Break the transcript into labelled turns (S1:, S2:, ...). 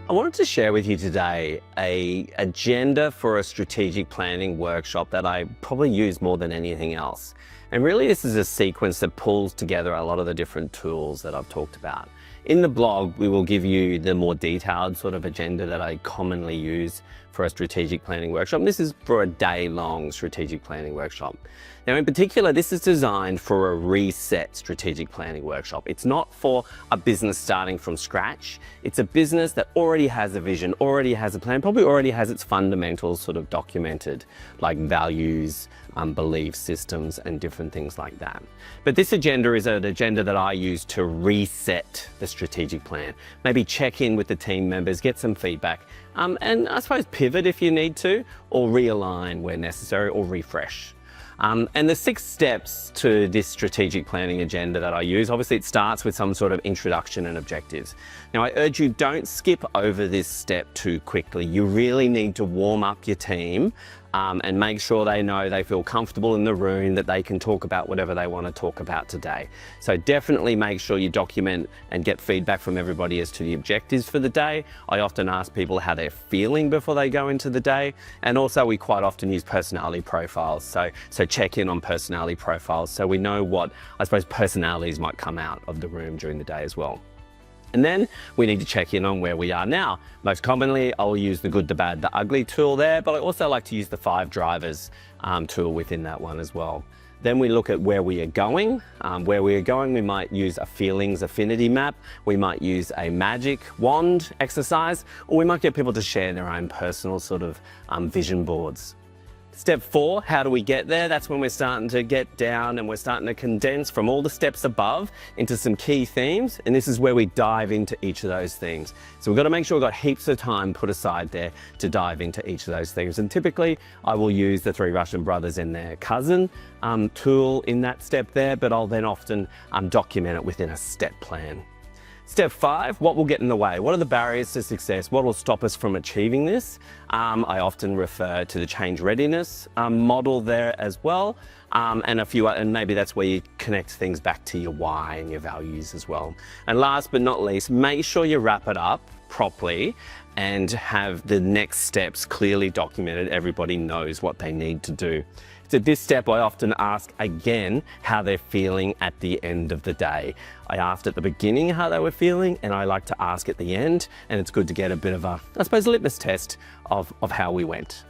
S1: I wanted to share with you today an agenda for a strategic planning workshop that I probably use more than anything else. And really this is a sequence that pulls together a lot of the different tools that I've talked about. In the blog, we will give you the more detailed sort of agenda that I commonly use for a strategic planning workshop. And this is for a day-long strategic planning workshop. Now, in particular, this is designed for a reset strategic planning workshop. It's not for a business starting from scratch. It's a business that already has a vision, already has a plan, probably already has its fundamentals sort of documented, like values, belief systems, and different things like that. But this agenda is an agenda that I use to reset the strategic plan. Maybe check in with the team members, get some feedback, and I suppose pivot if you need to, or realign where necessary, or refresh. And the 6 steps to this strategic planning agenda that I use, obviously it starts with some sort of introduction and objectives. Now I urge you, don't skip over this step too quickly. You really need to warm up your team and make sure they know they feel comfortable in the room, that they can talk about whatever they want to talk about today. So definitely make sure you document and get feedback from everybody as to the objectives for the day. I often ask people how they're feeling before they go into the day. And also we quite often use personality profiles. So check in on personality profiles so we know what, I suppose, personalities might come out of the room during the day as well. And then we need to check in on where we are now. Most commonly, I'll use the good, the bad, the ugly tool there, but I also like to use the 5 drivers tool within that one as well. Then we look at where we are going. We might use a feelings affinity map. We might use a magic wand exercise, or we might get people to share their own personal sort of vision boards. Step 4, how do we get there? That's when we're starting to get down and we're starting to condense from all the steps above into some key themes. And this is where we dive into each of those things. So we've got to make sure we've got heaps of time put aside there to dive into each of those things. And typically I will use the 3 Russian brothers and their cousin tool in that step there, but I'll then often document it within a step plan. Step 5, what will get in the way? What are the barriers to success? What will stop us from achieving this? I often refer to the change readiness model there as well, and maybe that's where you connect things back to your why and your values as well. And last but not least, make sure you wrap it up properly and have the next steps clearly documented. Everybody knows what they need to do. So this step, I often ask again how they're feeling at the end of the day. I asked at the beginning how they were feeling, and I like to ask at the end, and it's good to get a bit of a, I suppose, litmus test of how we went.